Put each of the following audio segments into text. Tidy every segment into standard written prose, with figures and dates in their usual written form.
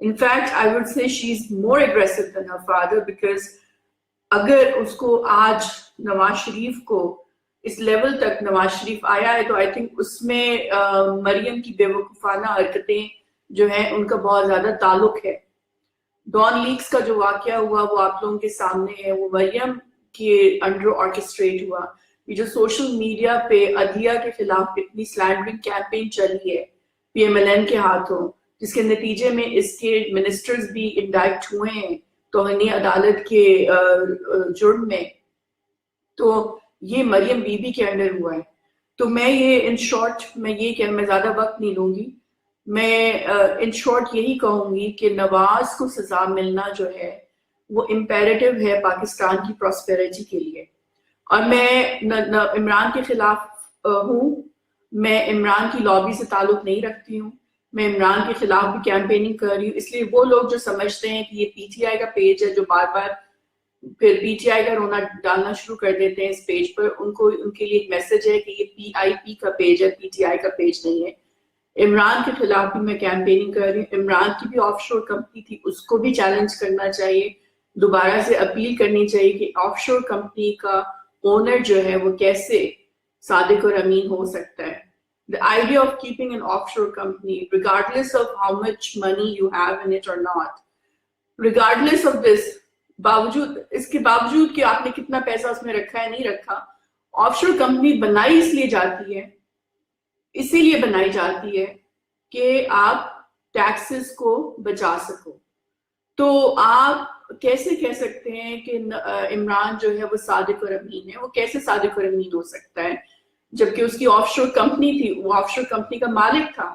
In fact, I would say she's more aggressive than her father, because اگر اس کو آج نواز شریف کو اس لیول تک نواز شریف آیا ہے تو آئی تھنک اس میں مریم کی بے وقوفانہ حرکتیں جو ہیں ان کا بہت زیادہ تعلق ہے. ڈان لیکس کا جو واقعہ ہوا وہ آپ لوگوں کے سامنے ہے، وہ مریم کے انڈر آرکسٹریٹ ہوا. یہ جو سوشل میڈیا پہ عدلیہ کے خلاف اتنی سلینڈرنگ کیمپین چلی ہے پی ایم ایل این کے ہاتھوں، جس کے نتیجے میں اس کے منسٹرز بھی انڈائکٹ ہوئے ہیں توہین عدالت کے جرم میں، تو یہ مریم بی بی کے انڈر ہوا ہے. تو میں یہ ان شارٹ میں یہ کہ میں زیادہ وقت نہیں لوں گی، میں ان شارٹ یہی کہوں گی کہ نواز کو سزا ملنا جو ہے وہ امپیریٹو ہے پاکستان کی پراسپیرٹی کے لیے. اور میں عمران کے خلاف ہوں، میں عمران کی لابی سے تعلق نہیں رکھتی ہوں، میں عمران کے خلاف بھی کیمپیننگ کر رہی ہوں. اس لیے وہ لوگ جو سمجھتے ہیں کہ یہ پی ٹی آئی کا پیج ہے، جو بار بار پھر پی ٹی آئی کا رونا ڈالنا شروع کر دیتے ہیں اس پیج پر، ان کے لیے ایک میسج ہے کہ یہ پی آئی پی کا پیج ہے، پی ٹی آئی کا پیج نہیں ہے. عمران کے خلاف بھی میں کیمپیننگ کر رہی ہوں. عمران کی بھی آف شور کمپنی تھی، اس کو بھی چیلنج کرنا چاہیے، دوبارہ سے اپیل کرنی چاہیے کہ آف شور کمپنی کا اونر جو ہے وہ کیسے صادق اور امین ہو سکتا ہے. The idea of keeping an offshore company, regardless of how much money you have in it or not, regardless of this, اس کے باوجود کہ آپ نے کتنا پیسہ اس میں رکھا ہے نہیں رکھا، آف شور کمپنی بنائی اس لیے جاتی ہے، اسی لیے بنائی جاتی ہے کہ آپ ٹیکسز کو بچا سکو. تو آپ کیسے کہہ سکتے ہیں کہ عمران جو ہے وہ صادق اور امین ہے؟ وہ کیسے صادق اور امین ہو سکتا ہے جبکہ اس کی آف شور کمپنی تھی، وہ آف شور کمپنی کا مالک تھا.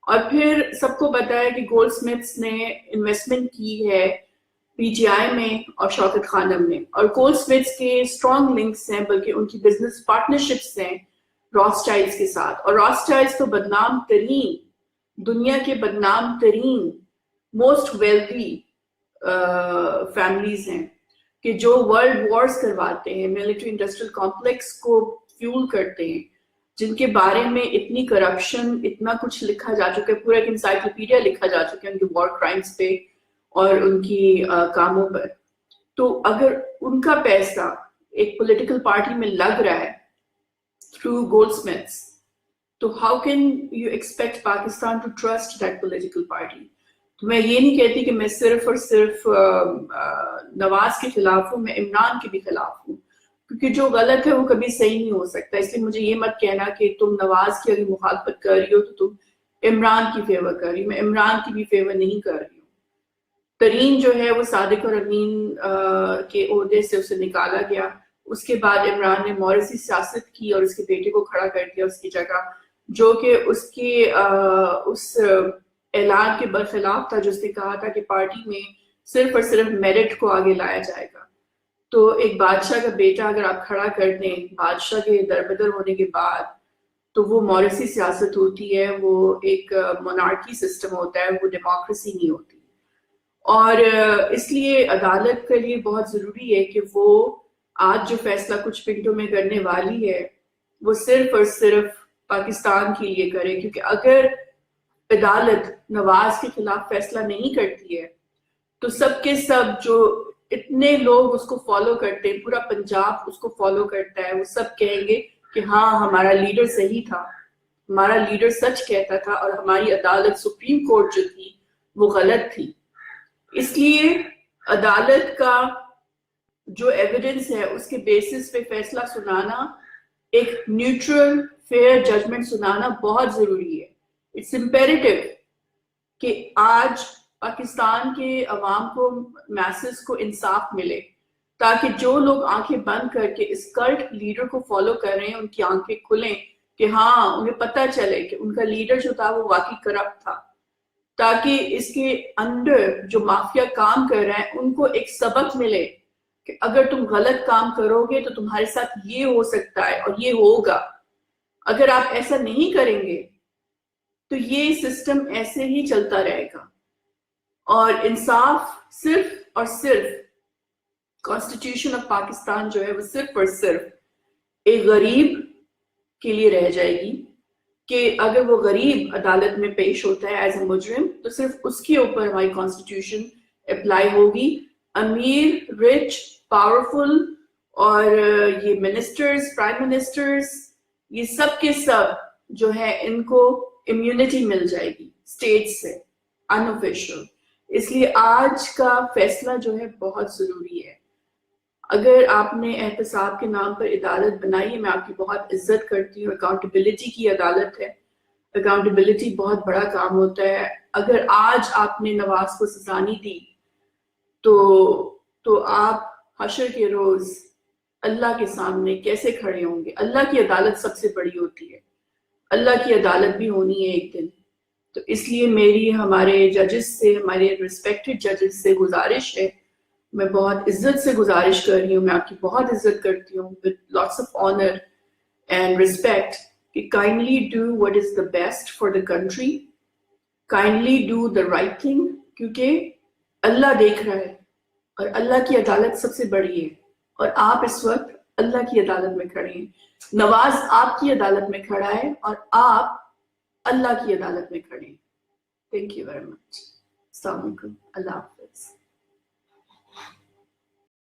اور پھر سب کو پتا ہے کہ گولڈ سمتھس نے انویسٹمنٹ کی ہے پی ٹی آئی میں اور شوکت خانم میں، اور گولڈ سمتھس کے اسٹرانگ لنکس ہیں، بلکہ ان کی بزنس پارٹنرشپس ہیں راسٹائلز کے ساتھ. اور راسٹائلز تو بدنام ترین، دنیا کے بدنام ترین موسٹ ویلتھی فیملیز ہیں کہ جو ورلڈ وارز کرواتے ہیں، ملٹری انڈسٹریل کمپلیکس کو فیول کرتے ہیں، جن کے بارے میں اتنی کرپشن، اتنا کچھ لکھا جا چکا ہے، پورا ایک انسائکلوپیڈیا لکھا جا چکا ہے ان کے وار کرائمز پہ اور ان کی کاموں پر. تو اگر ان کا پیسہ ایک پولیٹیکل پارٹی میں لگ رہا ہے تھرو گولڈ سمتھس، تو how can you expect Pakistan to trust that political party? تو میں یہ نہیں کہتی کہ میں صرف اور صرف نواز کے خلاف ہوں، میں عمران کے بھی خلاف ہوں، کیونکہ جو غلط ہے وہ کبھی صحیح نہیں ہو سکتا. اس لیے مجھے یہ مت کہنا کہ تم نواز کی اگر مخالفت کر رہی ہو تو تم عمران کی فیور کر رہی ہو. میں عمران کی بھی فیور نہیں کر رہی ہوں. ترین جو ہے وہ صادق اور امین کے عہدے سے اسے نکالا گیا. اس کے بعد عمران نے مورثی سیاست کی اور اس کے بیٹے کو کھڑا کر دیا اس کی جگہ، جو کہ اس کے اس اعلان کے برخلاف تھا جو اس نے کہا تھا کہ پارٹی میں صرف اور صرف میرٹ کو آگے لایا جائے گا. تو ایک بادشاہ کا بیٹا اگر آپ کھڑا کر دیں بادشاہ کے دربدر ہونے کے بعد، تو وہ مورثی سیاست ہوتی ہے، وہ ایک مونارکی سسٹم ہوتا ہے، وہ ڈیموکریسی نہیں ہوتی. اور اس لیے عدالت کے لیے بہت ضروری ہے کہ وہ آج جو فیصلہ کچھ منٹوں میں کرنے والی ہے وہ صرف اور صرف پاکستان کے لیے کرے، کیونکہ اگر عدالت نواز کے خلاف فیصلہ نہیں کرتی ہے تو سب کے سب جو اتنے لوگ اس کو فالو کرتے ہیں، پورا پنجاب اس کو فالو کرتا ہے، وہ سب کہیں گے کہ ہاں ہمارا لیڈر صحیح تھا، ہمارا لیڈر سچ کہتا تھا، اور ہماری عدالت سپریم کورٹ جو تھی وہ غلط تھی. اس لیے عدالت کا جو ایویڈنس ہے اس کے بیسس پہ فیصلہ سنانا، ایک نیوٹرل فیئر ججمنٹ سنانا بہت ضروری ہے. اٹس امپیریٹو کہ آج پاکستان کے عوام کو، میسز کو انصاف ملے، تاکہ جو لوگ آنکھیں بند کر کے اس کلٹ لیڈر کو فالو کر رہے ہیں ان کی آنکھیں کھلیں کہ ہاں انہیں پتہ چلے کہ ان کا لیڈر جو تھا وہ واقعی کرپٹ تھا، تاکہ اس کے انڈر جو مافیا کام کر رہے ہیں ان کو ایک سبق ملے کہ اگر تم غلط کام کرو گے تو تمہارے ساتھ یہ ہو سکتا ہے اور یہ ہوگا. اگر آپ ایسا نہیں کریں گے تو یہ سسٹم ایسے ہی چلتا رہے گا، اور انصاف صرف اور صرف کانسٹیٹیوشن آف پاکستان جو ہے وہ صرف اور صرف ایک غریب کے لیے رہ جائے گی کہ اگر وہ غریب عدالت میں پیش ہوتا ہے ایز اے مجرم تو صرف اس کے اوپر ہماری کانسٹیٹیوشن اپلائی ہوگی. امیر، رچ، پاورفل اور یہ منسٹرز، پرائم منسٹرز، یہ سب کے سب جو ہے ان کو امیونٹی مل جائے گی اسٹیٹ سے ان آفیشیل. اس لیے آج کا فیصلہ جو ہے بہت ضروری ہے. اگر آپ نے احتساب کے نام پر عدالت بنائی ہے، میں آپ کی بہت عزت کرتی ہوں. اکاؤنٹیبلٹی کی عدالت ہے، اکاؤنٹیبلٹی بہت بڑا کام ہوتا ہے. اگر آج آپ نے نواز کو سزا نہیں دی تو آپ حشر کے روز اللہ کے سامنے کیسے کھڑے ہوں گے؟ اللہ کی عدالت سب سے بڑی ہوتی ہے، اللہ کی عدالت بھی ہونی ہے ایک دن. تو اس لیے میری ہمارے ججز سے، ہمارے ریسپیکٹڈ ججز سے گزارش ہے، میں بہت عزت سے گزارش کر رہی ہوں، میں آپ کی بہت عزت کرتی ہوں with lots of honor and respect کہ kindly do what is the best for the country, kindly do the right thing کیونکہ اللہ دیکھ رہا ہے اور اللہ کی عدالت سب سے بڑی ہے اور آپ اس وقت اللہ کی عدالت میں کھڑے ہیں. نواز آپ کی عدالت میں کھڑا ہے اور آپ اللہ کی عدالت میں کھڑے ہیں. Thank you very much. السلام علیکم. اللہ حافظ.